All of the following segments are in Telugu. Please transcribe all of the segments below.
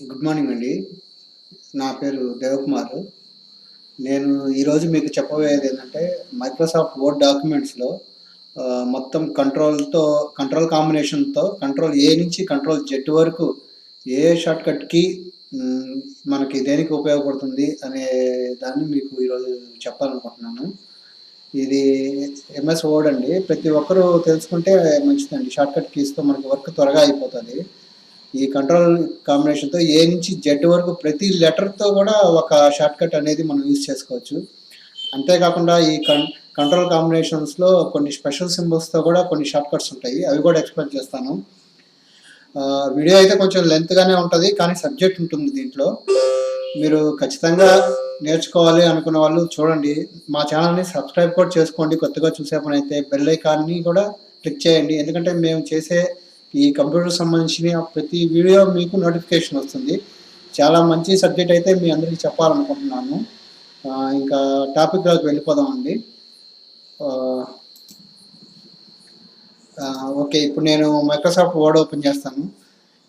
గుడ్ మార్నింగ్ అండి. నా పేరు దేవకుమార్. నేను ఈరోజు మీకు చెప్పబోయేది ఏంటంటే, మైక్రోసాఫ్ట్ వర్డ్ డాక్యుమెంట్స్‌లో మొత్తం కంట్రోల్ కాంబినేషన్‌తో కంట్రోల్ ఏ నుంచి కంట్రోల్ జెడ్ వరకు ఏ షార్ట్‌కట్ కీ హ్మ్, మనకి దేనికి ఉపయోగపడుతుంది అనే దాన్ని మీకు ఈరోజు చెప్పాలనుకుంటున్నాను. ఇది ఎంఎస్ వర్డ్ అండి. ప్రతి ఒక్కరూ తెలుసుకుంటే మంచిదండి. షార్ట్‌కట్ కీస్‌తో మనకి వర్క్ త్వరగా అయిపోతది. ఈ కంట్రోల్ కాంబినేషన్‌తో ఏ నుంచి జెడ్ వరకు ప్రతి లెటర్‌తో కూడా ఒక షార్ట్‌కట్ అనేది మనం యూజ్ చేసుకోవచ్చు. అంతేకాకుండా ఈ కంట్రోల్ కాంబినేషన్స్‌లో కొన్ని స్పెషల్ సింబల్స్‌తో కూడా కొన్ని షార్ట్‌కట్స్ ఉంటాయి. అవి కూడా ఎక్స్‌ప్లెయిన్ చేస్తాను. వీడియో అయితే కొంచెం లెంత్‌గానే ఉంటది. కానీ సబ్జెక్ట్ ఉంటుంది దీంట్లో. మీరు ఖచ్చితంగా నేర్చుకోవాలి అనుకున్న వాళ్ళు చూడండి. మా ఛానల్‌ని సబ్స్క్రైబ్ కూడా చేసుకోండి. కొత్తగా చూసే పనైతే బెల్ ఐకాన్‌ని కూడా క్లిక్ చేయండి. ఎందుకంటే మేము చేసే ఈ కంప్యూటర్‌కి సంబంధించిన ప్రతి వీడియో మీకు నోటిఫికేషన్ వస్తుంది. చాలా మంచి సబ్జెక్ట్ అయితే మీ అందరికీ చెప్పాలనుకుంటున్నాను. ఇంకా టాపిక్‌లోకి వెళ్ళిపోదామండి. ఓకే. ఇప్పుడు నేను మైక్రోసాఫ్ట్ వర్డ్ ఓపెన్ చేస్తాను.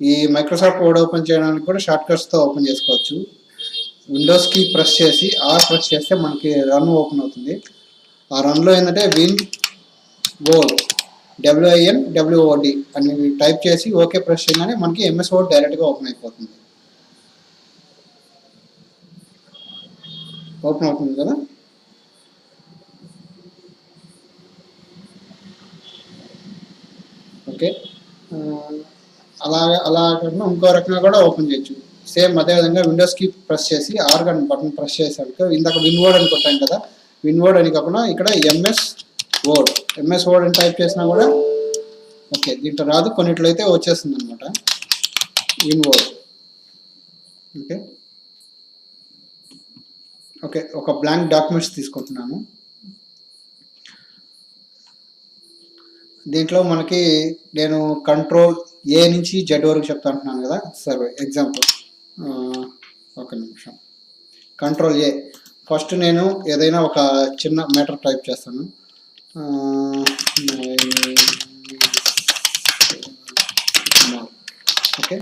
ఈ మైక్రోసాఫ్ట్ వర్డ్ ఓపెన్ చేయడానికి కూడా షార్ట్‌కట్స్‌తో ఓపెన్ చేసుకోవచ్చు. విండోస్ కీ ప్రెస్ చేసి ప్రెస్ చేస్తే మనకి రన్ ఓపెన్ అవుతుంది. ఆ రన్‌లో ఏంటంటే వర్డ్ WINWORD అని టైప్ చేసి ఓకే ప్రెస్ చేయగానే మనకి ఎంఎస్ వర్డ్ డైరెక్ట్‌గా ఓపెన్ అయిపోతుంది. ఓపెన్ అవుతుంది కదా. ఓకే. అలా కాకుండా ఇంకో రకంగా కూడా ఓపెన్ చేయొచ్చు. సేమ్ అదేవిధంగా విండోస్ కీ ప్రెస్ చేసి బటన్ ప్రెస్ చేసాక ఇందాక విన్వర్డ్ అని కొట్టాం కదా, విన్వర్డ్ అని కాకుండా ఇక్కడ ఎంఎస్ వర్డ్ అని టైప్ చేసినా కూడా ఓకే. దీంట్లో రాదు, కొన్నిట్లో అయితే వచ్చేస్తుంది అనమాట విన్వర్డ్. ఓకే. ఓకే. ఒక బ్లాంక్ డాక్యుమెంట్స్ తీసుకుంటున్నాను. దీంట్లో మనకి నేను కంట్రోల్ ఏ నుంచి జెడ్ వరకు చెప్తా అంటున్నాను కదా. సరే ఎగ్జాంపుల్ ఒక నిమిషం. కంట్రోల్ ఏ ఫస్ట్ నేను ఏదైనా ఒక చిన్న మ్యాటర్ టైప్ చేస్తాను. ఓకే.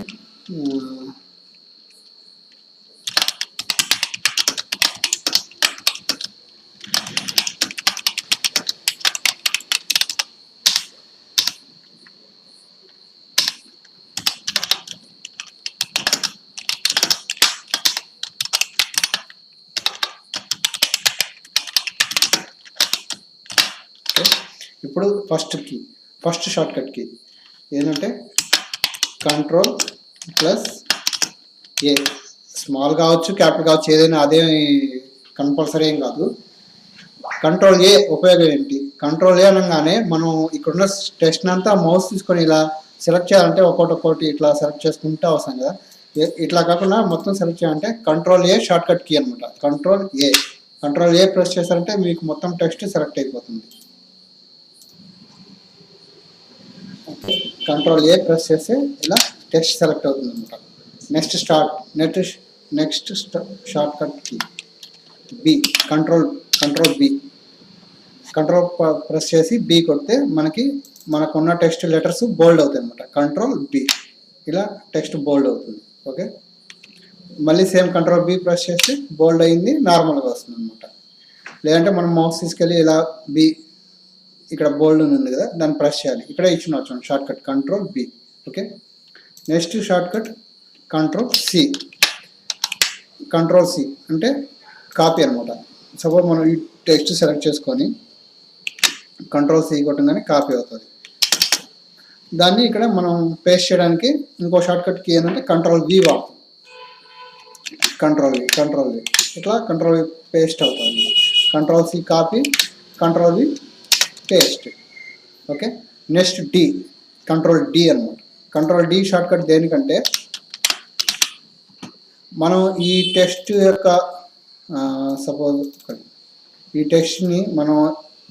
ఇప్పుడు ఫస్ట్ షార్ట్‌కట్ కీ ఏంటంటే కంట్రోల్ ప్లస్ ఏ. స్మాల్ కావచ్చు, క్యాపిటల్ కావచ్చు, ఏదైనా అదే కంపల్సరీ ఏం కాదు. కంట్రోల్ ఏ ఉపయోగం ఏంటి? కంట్రోల్ ఏ అనగానే మనం ఇక్కడున్న టెక్స్ట్ అంతా మౌస్ తీసుకొని ఇలా సెలెక్ట్ చేయాలంటే ఒక్కొక్కటి ఇట్లా సెలెక్ట్ చేసుకుంటే అవసరం కదా. ఇట్లా కాకుండా మొత్తం సెలెక్ట్ చేయాలంటే కంట్రోల్ ఏ షార్ట్‌కట్ కీ అనమాట. కంట్రోల్ ఏ ప్రెస్ చేశారంటే మీకు మొత్తం టెక్స్ట్ సెలెక్ట్ అయిపోతుంది. కంట్రోల్ ఏ ప్రెస్ చేస్తే ఇలా టెక్స్ట్ సెలెక్ట్ అవుతుంది అనమాట. Next shortcut key B. Control press చేసి బి కొడితే మనకున్న టెక్స్ట్ లెటర్స్ బోల్డ్ అవుతాయి అనమాట. కంట్రోల్ బి ఇలా టెక్స్ట్ బోల్డ్ అవుతుంది. ఓకే. మళ్ళీ సేమ్ కంట్రోల్ బి ప్రెస్ చేస్తే బోల్డ్ అయింది, నార్మల్గా వస్తుంది అనమాట. లేదంటే మనం మౌస్ తీసుకెళ్ళి ఇలా బి ఇక్కడ బోల్డ్ ఉంది కదా, దాన్ని ప్రెస్ చేయాలి. ఇక్కడే ఇచ్చిన వచ్చాను shortcut control B. Okay. Next shortcut control C అంటే కాపీ అనమాట. సపోజ్ మనం ఈ టెక్స్ట్ సెలెక్ట్ చేసుకొని కంట్రోల్ సి కొట్టగానే కాపీ అవుతుంది. దాన్ని ఇక్కడ మనం పేస్ట్ చేయడానికి ఇంకో షార్ట్‌కట్ కీ ఏంటంటే కంట్రోల్ వి వాడతాం. కంట్రోల్ వి ఇట్లా కంట్రోల్ వి పేస్ట్ అవుతుంది. Control C copy, control V paste. Okay. Next control D అనమాట. కంట్రోల్ డి షార్ట్‌కట్ దేనికంటే మనం ఈ టెక్స్ట్ యొక్క సపోజ్ ఈ టెక్స్ట్ని మనం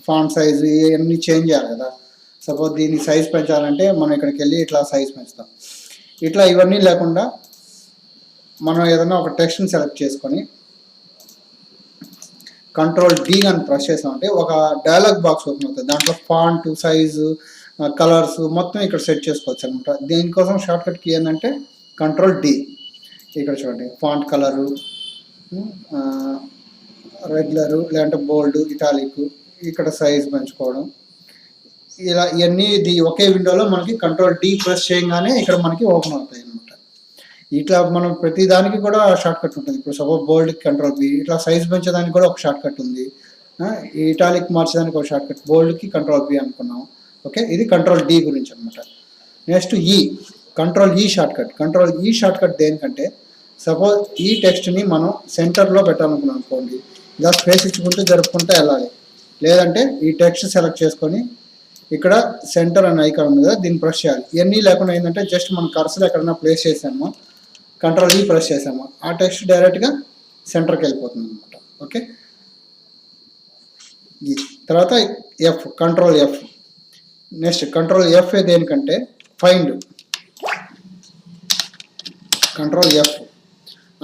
ఫాంట్ సైజు ఇవన్నీ చేంజ్ చేయాలి కదా. సపోజ్ దీన్ని సైజ్ పెంచాలంటే మనం ఇక్కడికి వెళ్ళి ఇట్లా సైజ్ పెంచుతాం. ఇట్లా ఇవన్నీ లేకుండా మనం ఏదైనా ఒక టెక్స్ట్ని సెలెక్ట్ చేసుకొని కంట్రోల్ డి అని ప్రెస్ చేసామంటే ఒక డైలాగ్ బాక్స్ ఓపెన్ అవుతుంది. దాంట్లో ఫాంట్ సైజు కలర్స్ మొత్తం ఇక్కడ సెట్ చేసుకోవచ్చు అనమాట. దీనికోసం షార్ట్‌కట్ కీ ఏంటంటే కంట్రోల్ డి. ఇక్కడ చూడండి ఫాంట్ కలరు, రెగ్యులరు లేదంటే బోల్డ్, ఇటాలిక్, ఇక్కడ సైజ్ పెంచుకోవడం, ఇలా ఇవన్నీ ఇది ఒకే విండోలో మనకి కంట్రోల్ డి ప్రెస్ చేయగానే ఇక్కడ మనకి ఓపెన్ అవుతాయి అన్నమాట. ఇట్లా మనం ప్రతి దానికి కూడా షార్ట్ కట్ ఉంటుంది. ఇప్పుడు సపోజ్ బోల్డ్కి కంట్రోల్ బి, ఇట్లా సైజ్ పెంచడానికి కూడా ఒక షార్ట్ కట్ ఉంది, ఇటాలిక్ మార్చడానికి ఒక షార్ట్ కట్, బోల్డ్కి కంట్రోల్ బి అనుకున్నాం. ఓకే, ఇది కంట్రోల్ డి గురించి అనమాట. నెక్స్ట్ ఈ కంట్రోల్ ఈ షార్ట్ కట్. కంట్రోల్ ఈ షార్ట్ కట్ దేనికంటే సపోజ్ ఈ టెక్స్ట్ని మనం సెంటర్లో పెట్టాలనుకున్నాం అనుకోండి, ఇలా స్పేస్ ఇచ్చుకుంటూ జరుపుకుంటూ వెళ్ళాలి. లేదంటే ఈ టెక్స్ట్ సెలెక్ట్ చేసుకొని ఇక్కడ సెంటర్ అనే ఐకాన్ ఉంది కదా, దీన్ని ప్రెస్ చేయాలి. ఇవన్నీ లేకుండా ఏంటంటే జస్ట్ మనం కర్సర్ ఎక్కడైనా ప్లేస్ చేసామో, కంట్రోల్ ఈ ప్రెస్ చేసామో, ఆ టెక్స్ట్ డైరెక్ట్గా సెంటర్కి వెళ్ళిపోతుంది అనమాట. ఓకే, తర్వాత F, control F. Next control F దేనికంటే ఫైండ్. కంట్రోల్ ఎఫ్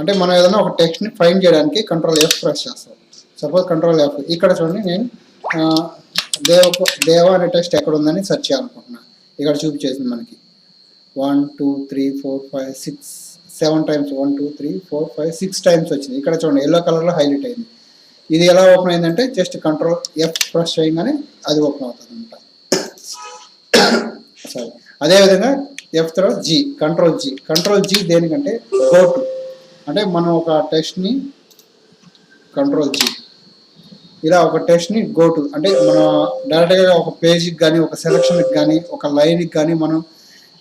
అంటే మనం ఏదైనా ఒక టెక్స్ట్ని ఫైండ్ చేయడానికి కంట్రోల్ ఎఫ్ ప్రెస్ చేస్తాం. సపోజ్ కంట్రోల్ ఎఫ్, ఇక్కడ చూడండి నేను దేవ అనే టెక్స్ట్ ఎక్కడ ఉందని సెర్చ్ చేయాలనుకుంటున్నాను. ఇక్కడ చూపించేసింది మనకి 1 2 3 4 5 6 7 టైమ్స్, 1 2 3 4 5 6 టైమ్స్ వచ్చింది. ఇక్కడ చూడండి ఎల్లో కలర్లో హైలైట్ అయింది. ఇది ఎలా ఓపెన్ అయిందంటే జస్ట్ కంట్రోల్ ఎఫ్ ప్రెస్ చేయగానే అది ఓపెన్ అవుతుంది అనమాట. సారీ, అదేవిధంగా ఎఫ్ తర్వాత G, control G. Control G దేనికంటే గో టు, అంటే మనం ఒక టెక్స్ట్ని కంట్రోల్ జీ, ఇలా ఒక టెక్స్ట్ని గో టు అంటే మనం డైరెక్ట్గా ఒక పేజీకి కానీ, ఒక సెలక్షన్కి కానీ, ఒక లైన్కి కానీ మనం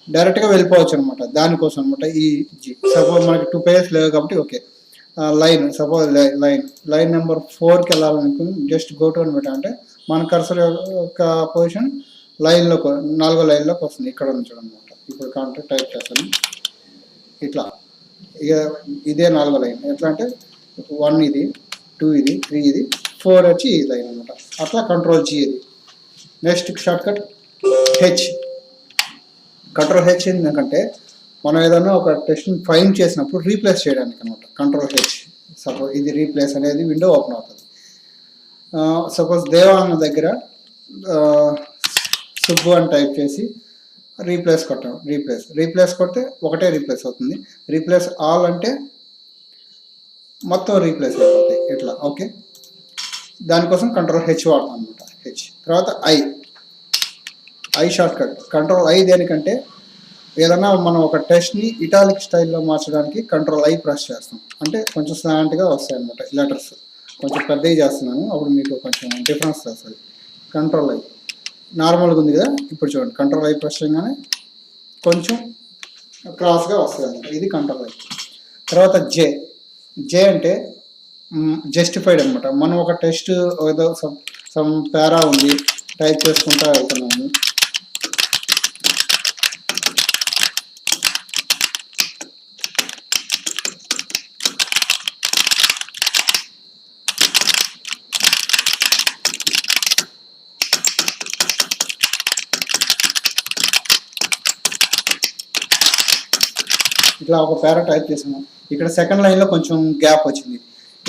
డైరెక్ట్గా వెళ్ళిపోవచ్చు అనమాట. దానికోసం అనమాట ఈ జీ. సపోజ్ మనకి 2 పేజెస్ లేవు కాబట్టి okay, line, suppose line number 4కి వెళ్ళాలనుకుని జస్ట్ గో టు అని పెట్టాలంటే మన కర్సర్ యొక్క పొజిషన్ లైన్లోకి, 4వ లైన్లోకి వస్తుంది. ఇక్కడ ఉంచడం అనమాట. ఇప్పుడు కాంటాక్ట్ టైప్ చేస్తాను, ఇట్లా ఇక ఇదే 4వ లైన్. ఎట్లా అంటే 1 ఇది, 2 ఇది, 3 ఇది, 4 వచ్చి ఈ లైన్ అనమాట. అట్లా కంట్రోల్ జీ ఇది. Next short cut H. Control H ఎందుకంటే మనం ఏదైనా ఒక టెక్స్ట్ని ఫైండ్ చేసినప్పుడు రీప్లేస్ చేయడానికి అనమాట. Control H. సపోజ్ ఇది రీప్లేస్ అనేది విండో ఓపెన్ అవుతుంది. సపోజ్ దేవాన్న దగ్గర సుబ్బు అని టైప్ చేసి రీప్లేస్ కొట్టాం. రీప్లేస్ కొడితే ఒకటే రీప్లేస్ అవుతుంది. రీప్లేస్ ఆల్ అంటే మొత్తం రీప్లేస్ అయిపోతాయి ఇట్లా. ఓకే, దానికోసం కంట్రోల్ హెచ్ వాడతాం అనమాట. హెచ్ తర్వాత I short cut. Control I దేనికంటే ఏదైనా మనం ఒక టెక్స్ట్ని ఇటాలిక్ స్టైల్లో మార్చడానికి కంట్రోల్ ఐ ప్రెస్ చేస్తాం. అంటే కొంచెం స్లాంట్గా వస్తాయి అనమాట లెటర్స్. కొంచెం పెద్దవి చేస్తున్నాను, అప్పుడు మీకు కొంచెం డిఫరెన్స్ వస్తుంది. కంట్రోల్ ఐ నార్మల్గా ఉంది కదా, ఇప్పుడు చూడండి కంట్రోల్ ఐ ప్రెస్ చేయగానే కొంచెం క్రాస్గా వస్తుంది అనమాట. ఇది కంట్రోల్ ఐ. తర్వాత జే అంటే జస్టిఫైడ్ అనమాట. మనం ఒక టెక్స్ట్ ఏదో సమ్ పారా ఉంది, టైప్ చేసుకుంటా వెళ్తున్నాము. ఇట్లా ఒక పేరా టైప్ చేసాము. ఇక్కడ సెకండ్ లైన్లో కొంచెం గ్యాప్ వచ్చింది.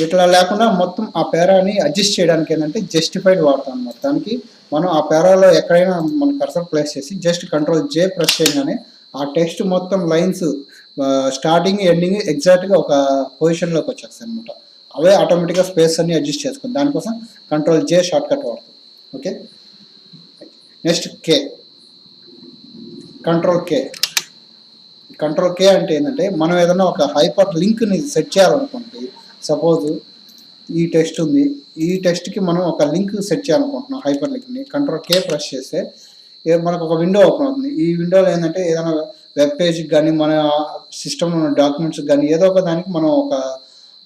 ఇట్లా లేకుండా మొత్తం ఆ పేరాని అడ్జస్ట్ చేయడానికి ఏంటంటే జస్టిఫైడ్ వాడతాం అనమాట. దానికి మనం ఆ పేరాలో ఎక్కడైనా మన కర్సర్ ప్లేస్ చేసి జస్ట్ కంట్రోల్ జే ప్రెస్ చేయగానే ఆ టెక్స్ట్ మొత్తం లైన్స్ స్టార్టింగ్ ఎండింగ్ ఎగ్జాక్ట్గా ఒక పొజిషన్లోకి వచ్చేస్తాయి అనమాట. అవే ఆటోమేటిక్గా స్పేస్ అన్ని అడ్జస్ట్ చేసుకుంది. దానికోసం కంట్రోల్ జే షార్ట్ కట్ వాడతాం. ఓకే, నెక్స్ట్ కే. కంట్రోల్ కే అంటే ఏంటంటే మనం ఏదైనా ఒక హైపర్ లింక్ని సెట్ చేయాలనుకోండి. సపోజ్ ఈ టెక్స్ట్ ఉంది, ఈ టెక్స్ట్కి మనం ఒక లింక్ సెట్ చేయాలనుకుంటున్నాం, హైపర్ లింక్ని. కంట్రోల్ కే ప్రెస్ చేస్తే మనకు ఒక విండో ఓపెన్ అవుతుంది. ఈ విండోలో ఏంటంటే ఏదైనా వెబ్ పేజ్కి కానీ, మన సిస్టంలో ఉన్న డాక్యుమెంట్స్కి కానీ ఏదో ఒక దానికి మనం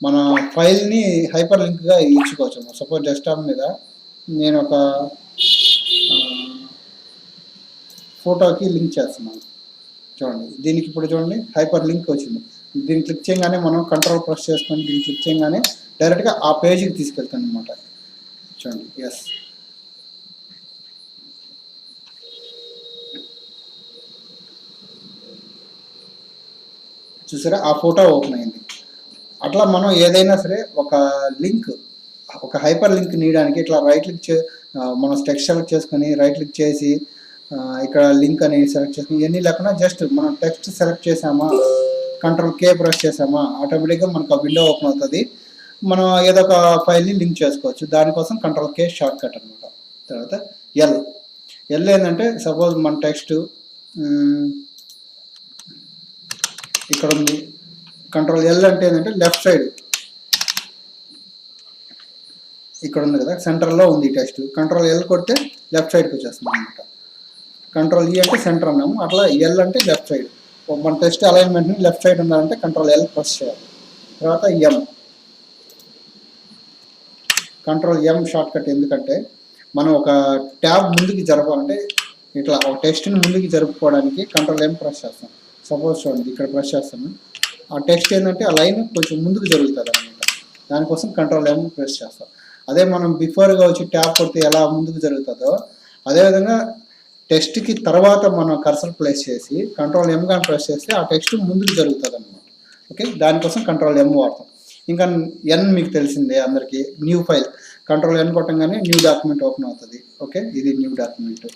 మన ఫైల్ని హైపర్ లింక్గా ఇచ్చుకోవచ్చు. సపోజ్ డెస్క్టాప్ మీద నేను ఒక ఫోటోకి లింక్ చేస్తున్నాను. చూడండి దీనికి ఇప్పుడు చూడండి హైపర్ లింక్ వచ్చింది. దీన్ని క్లిక్ చేయగానే మనం కంట్రోల్ ప్రెస్ చేసుకొని దీన్ని క్లిక్ చేయగానే డైరెక్ట్గా ఆ పేజీకి తీసుకెళ్తాను అనమాట. చూడండి, ఎస్. చూసారా, ఆ ఫోటో ఓపెన్ అయింది. అట్లా మనం ఏదైనా సరే ఒక లింక్, ఒక హైపర్ లింక్ నీయడానికి ఇట్లా రైట్ క్లిక్ మనం టెక్స్ట్ సెలెక్ట్ చేసుకొని రైట్ క్లిక్ చేసి ఇక్కడ లింక్ అని సెలెక్ట్ చేసుకుని ఇవన్నీ లేకుండా జస్ట్ మనం టెక్స్ట్ సెలెక్ట్ చేసామా, కంట్రోల్ కే ప్రెస్ చేసామా ఆటోమేటిక్గా మనకు ఆ విండో ఓపెన్ అవుతుంది. మనం ఏదో ఒక ఫైల్ని లింక్ చేసుకోవచ్చు. దానికోసం కంట్రోల్ కే షార్ట్ కట్ అనమాట. తర్వాత ఎల్ ఏంటంటే సపోజ్ మన టెక్స్ట్ ఇక్కడ ఉంది. కంట్రోల్ ఎల్ అంటే ఏంటంటే లెఫ్ట్ సైడ్ ఇక్కడ ఉంది కదా, సెంటర్లో ఉంది టెక్స్ట్. కంట్రోల్ ఎల్ కొడితే లెఫ్ట్ సైడ్కి వచ్చేస్తుంది అనమాట. కంట్రోల్ ఈ అంటే సెంటర్ అన్నాము, అట్లా ఎల్ అంటే లెఫ్ట్ సైడ్. మన టెస్ట్ అలైన్మెంట్ని లెఫ్ట్ సైడ్ ఉండాలంటే కంట్రోల్ ఎల్ ప్రెస్ చేయాలి. తర్వాత కంట్రోల్ ఎం షార్ట్ కట్. ఎందుకంటే మనం ఒక ట్యాబ్ ముందుకి జరపాలంటే ఇట్లా ఒక టెక్స్ట్ని ముందుకి జరుపుకోవడానికి కంట్రోల్ ఎం ప్రెస్ చేస్తాం. సపోజ్ చూడండి ఇక్కడ ప్రెస్ చేస్తాను, ఆ టెక్స్ట్ ఏంటంటే ఆ లైన్ కొంచెం ముందుకు జరుగుతుంది అనమాట. దానికోసం కంట్రోల్ ఎం ప్రెస్ చేస్తాం. అదే మనం బిఫోర్గా వచ్చి ట్యాబ్ కొడితే ఎలా ముందుకు జరుగుతుందో అదేవిధంగా టెక్స్ట్కి తర్వాత మనం కర్సర్ ప్లేస్ చేసి కంట్రోల్ ఎం కానీ ప్రెస్ చేస్తే ఆ టెక్స్ట్ ముందుకు జరుగుతుంది అనమాట. ఓకే, దానికోసం కంట్రోల్ ఎం వాడతాం. ఇంకా ఎన్ మీకు తెలిసిందే అందరికీ, న్యూ ఫైల్. కంట్రోల్ ఎన్ కొట్టంగానే న్యూ డాక్యుమెంట్ ఓపెన్ అవుతుంది. ఓకే, ఇది న్యూ డాక్యుమెంట్.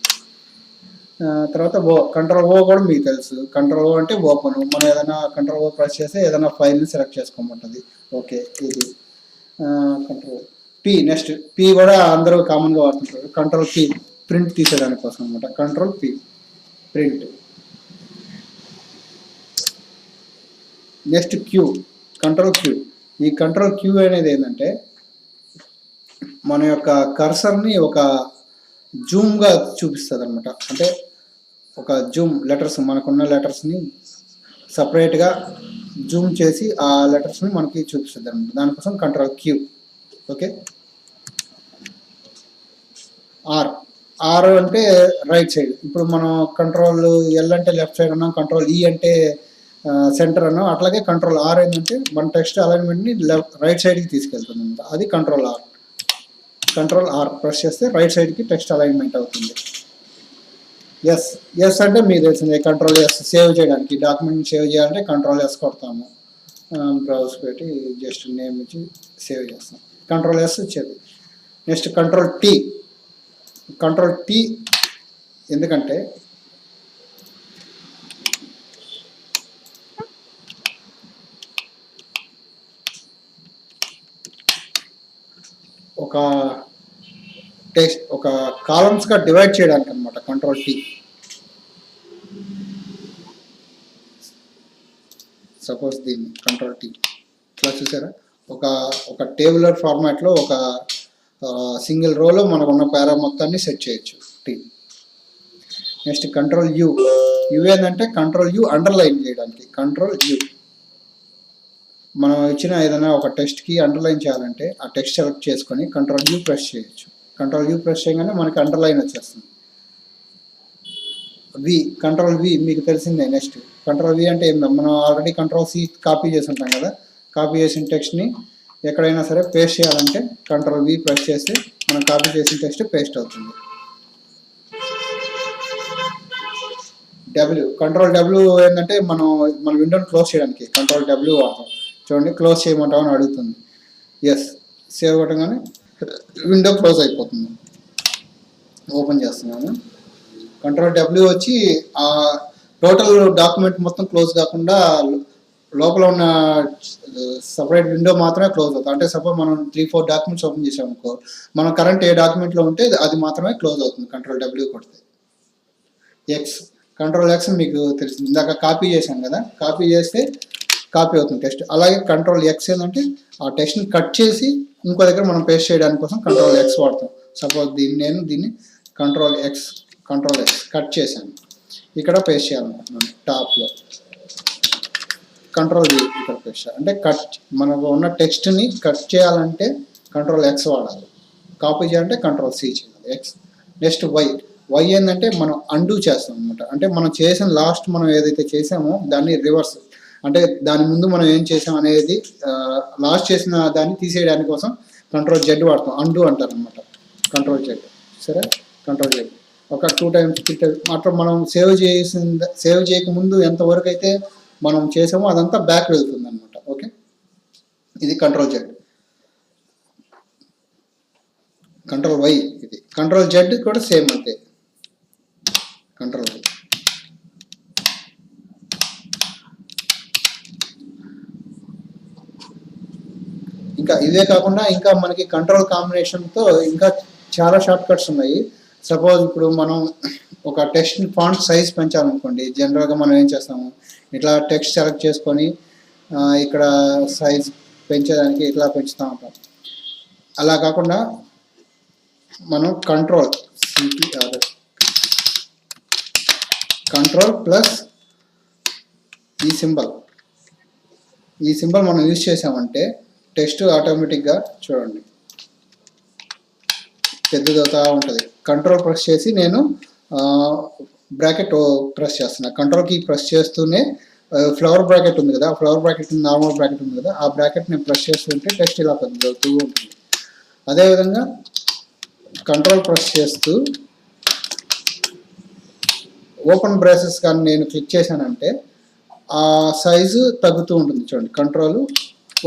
తర్వాత కంట్రోల్ ఓ కూడా మీకు తెలుసు. కంట్రోల్ ఓ అంటే ఓపెన్. మనం ఏదైనా కంట్రోల్ ఓ ప్రెస్ చేస్తే ఏదైనా ఫైల్ని సెలెక్ట్ చేసుకోమంటుంది. ఓకే, ఇది కంట్రోల్ పి. నెక్స్ట్ పి కూడా అందరూ కామన్గా వాడుతుంటారు. కంట్రోల్ పి ప్రింట్ తీసేయడానికి కోసం అనమాట. Control P print. Next Q, control Q. ఈ కంట్రోల్ క్యూ అనేది ఏంటంటే మన యొక్క కర్సర్ని ఒక జూమ్గా చూపిస్తుంది అనమాట. అంటే ఒక జూమ్ లెటర్స్, మనకున్న లెటర్స్ని సపరేట్గా జూమ్ చేసి ఆ లెటర్స్ని మనకి చూపిస్తుంది అనమాట. దానికోసం కంట్రోల్ క్యూ. ఓకే, ఆర్ అంటే రైట్ సైడ్. ఇప్పుడు మనం కంట్రోల్ ఎల్ అంటే లెఫ్ట్ సైడ్ అన్నాం, కంట్రోల్ ఈ అంటే సెంటర్ అన్నాం. అట్లాగే కంట్రోల్ ఆర్ ఏంటంటే మన టెక్స్ట్ అలైన్మెంట్ని రైట్ సైడ్కి తీసుకెళ్తుంది అనమాట. అది control R. Control R press చేస్తే రైట్ సైడ్కి టెక్స్ట్ అలైన్మెంట్ అవుతుంది. ఎస్ అంటే మీకు తెలిసిందే, కంట్రోల్ ఎస్ సేవ్ చేయడానికి. డాక్యుమెంట్ సేవ్ చేయాలంటే కంట్రోల్ ఎస్ కొడతాము. బ్రౌజ్ పెట్టి జస్ట్ నేమ్ ఇచ్చి సేవ్ చేస్తాం. కంట్రోల్ ఎస్ వచ్చేది. Next control T. Control T ఎందుకంటే ఒక టెక్స్ట్ ఒక కాలమ్స్గా డివైడ్ చేయడానికి అనమాట కంట్రోల్ టీ. సపోజ్ దీన్ని కంట్రోల్ టీ ఇట్లా చూసారా, ఒక టేబులర్ ఫార్మాట్లో ఒక సింగిల్ రోలో మనకు ఉన్న పారా మొత్తాన్ని సెట్ చేయొచ్చు T. Next control U. U ఏంటంటే కంట్రోల్ యూ అండర్లైన్ చేయడానికి. కంట్రోల్ యూ మనం ఇచ్చిన ఏదైనా ఒక టెక్స్ట్కి అండర్లైన్ చేయాలంటే ఆ టెక్స్ట్ సెలెక్ట్ చేసుకొని కంట్రోల్ యూ ప్రెస్ చేయొచ్చు. కంట్రోల్ యూ ప్రెస్ చేయగానే మనకి అండర్లైన్ వచ్చేస్తుంది. వి, కంట్రోల్ వి మీకు తెలిసిందే. నెక్స్ట్ కంట్రోల్ వి అంటే మనం ఆల్రెడీ కంట్రోల్ సి కాపీ చేసి ఉంటాం కదా, కాపీ చేసిన టెక్స్ట్ని ఎక్కడైనా సరే పేస్ట్ చేయాలంటే కంట్రోల్ వి ప్రెస్ చేస్తే మనం కాపీ చేసిన టెక్స్ట్ పేస్ట్ అవుతుంది. డబ్ల్యూ, కంట్రోల్ డబ్ల్యూ ఏంటంటే మన విండోని క్లోజ్ చేయడానికి కంట్రోల్ డబ్ల్యూ వాడతాం. చూడండి, క్లోజ్ చేయమంటామని అడుగుతుంది. ఎస్, సేవ్ కొట్టగానే విండో క్లోజ్ అయిపోతుంది. ఓపెన్ చేస్తున్నాను. కంట్రోల్ డబ్ల్యూ వచ్చి ఆ టోటల్ డాక్యుమెంట్ మొత్తం క్లోజ్ కాకుండా లోపల ఉన్న సపరేట్ విండో మాత్రమే క్లోజ్ అవుతుంది. అంటే సపోజ్ మనం 3-4 డాక్యుమెంట్స్ ఓపెన్ చేసామనుకో, మనం కరెంట్ ఏ డాక్యుమెంట్లో ఉంటే అది మాత్రమే క్లోజ్ అవుతుంది కంట్రోల్ డబ్ల్యూ కొడితే. ఎక్స్, కంట్రోల్ ఎక్స్ మీకు తెలిసింది, ఇందాక కాపీ చేశాం కదా, కాపీ చేస్తే కాపీ అవుతుంది టెక్స్ట్. అలాగే కంట్రోల్ ఎక్స్ ఏంటంటే ఆ టెక్స్ట్ని కట్ చేసి ఇంకో దగ్గర మనం పేస్ట్ చేయడానికి కోసం కంట్రోల్ ఎక్స్ వాడతాం. సపోజ్ దీన్ని కంట్రోల్ ఎక్స్ కట్ చేశాను, ఇక్కడ పేస్ట్ చేయాలనుకుంటున్నాను టాప్లో. కంట్రోల్ వి ఇక్కడ పేస్ట్ చేయాలి. అంటే మనకు ఉన్న టెక్స్ట్ని కట్ చేయాలంటే కంట్రోల్ ఎక్స్ వాడాలి. కాపీ చేయాలంటే కంట్రోల్ సి చేయాలి. ఎక్స్. నెక్స్ట్ వై ఏంటంటే మనం అండూ చేస్తాం అనమాట. అంటే మనం చేసిన మనం ఏదైతే చేసామో దాన్ని రివర్స్, అంటే దాని ముందు మనం ఏం చేసాం అనేది లాస్ట్ చేసిన దాన్ని తీసేయడానికి కోసం కంట్రోల్ జెడ్ వాడతాం. అండూ అంటారు అనమాట కంట్రోల్ జెడ్. సరే, కంట్రోల్ జెడ్ ఒక 2 times 3 times అట్లా మనం సేవ్ చేయకముందు ఎంతవరకు అయితే మనం చేసామో అదంతా బ్యాక్ వెళ్తుంది అనమాట. ఓకే, ఇది కంట్రోల్ జెడ్. కంట్రోల్ వై, ఇది కంట్రోల్ జెడ్ కూడా సేమ్ అంతే. Control why. ఇంకా ఇవే కాకుండా ఇంకా మనకి కంట్రోల్ కాంబినేషన్తో ఇంకా చాలా షార్ట్ కట్స్ ఉన్నాయి. సపోజ్ ఇప్పుడు మనం ఒక టెక్స్ట్ ఫాంట్ సైజ్ పెంచాలనుకోండి, జనరల్గా మనం ఏం చేస్తాము, ఇట్లా టెక్స్ట్ సెలెక్ట్ చేసుకొని ఇక్కడ సైజ్ పెంచేదానికి ఇట్లా పెంచుతూ ఉంటాం. అలా కాకుండా మనం కంట్రోల్ ప్లస్ ఈ సింబల్ మనం యూజ్ చేసామంటే టెక్స్ట్ ఆటోమేటిక్గా చూడండి పెద్దదవుతూ ఉంటుంది. కంట్రోల్ ప్రెస్ చేసి నేను బ్రాకెట్ ప్రెస్ చేస్తున్నా. కంట్రోల్ కీ ప్రెస్ చేస్తూనే ఫ్లవర్ బ్రాకెట్ ఉంది కదా, ఆ ఫ్లవర్ బ్రాకెట్ నార్మల్ బ్రాకెట్ ఉంది కదా, ఆ బ్రాకెట్ నేను ప్రెస్ చేస్తుంటే టెక్స్ట్ ఇలా పెద్దదవుతూ ఉంటుంది. అదేవిధంగా కంట్రోల్ ప్రెస్ చేస్తూ ఓపెన్ బ్రేసెస్ కానీ నేను క్లిక్ చేశానంటే ఆ సైజు తగ్గుతూ ఉంటుంది. చూడండి, కంట్రోల్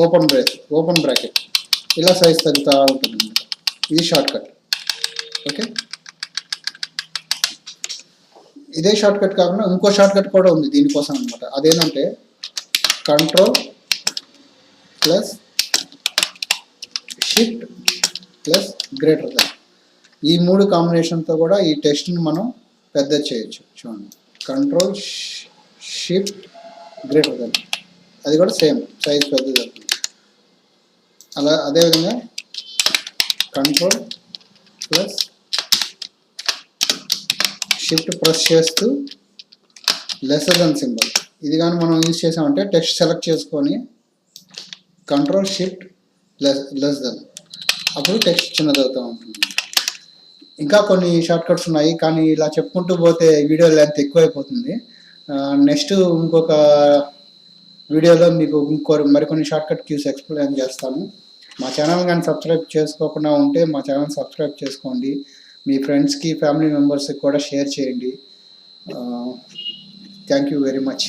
ఓపెన్ బ్రాకెట్ ఇలా సైజ్ తగ్గుతూ ఉంటుంది అన్నమాట. ఇది షార్ట్ కట్. ఓకే, ఇదే షార్ట్ కట్ కాకుండా ఇంకో షార్ట్ కట్ కూడా ఉంది దీనికోసం అనమాట. అదేంటంటే control plus shift plus greater than. ఈ 3 కాంబినేషన్తో కూడా ఈ టెక్స్ట్ని మనం పెద్ద చేయొచ్చు. చూడండి, కంట్రోల్ షిఫ్ట్ గ్రేటర్ దాన్, అది కూడా సేమ్ సైజ్ పెద్దది అవుతుంది. అదేవిధంగా కంట్రోల్ ప్లస్ షిఫ్ట్ ప్రెస్ చేస్తూ లెస్సర్ దెన్ సింబల్, ఇది కానీ మనం యూజ్ చేసామంటే టెక్స్ట్ సెలెక్ట్ చేసుకొని కంట్రోల్ షిఫ్ట్ లెస్ దెన్, అప్పుడు టెక్స్ట్ చిన్నదవుతూ ఉంటుంది. ఇంకా కొన్ని షార్ట్ కట్స్ ఉన్నాయి, కానీ ఇలా చెప్పుకుంటూ పోతే వీడియో లెంత్ ఎక్కువైపోతుంది. నెక్స్ట్ ఇంకొక వీడియోలో మీకు మరికొన్ని షార్ట్ కట్ కీస్ ఎక్స్ప్లెయిన్ చేస్తాను. మా ఛానల్ కానీ సబ్స్క్రైబ్ చేసుకోకుండా ఉంటే మా ఛానల్ సబ్స్క్రైబ్ చేసుకోండి. మీ ఫ్రెండ్స్కి, ఫ్యామిలీ మెంబర్స్కి కూడా షేర్ చేయండి. Thank you very much.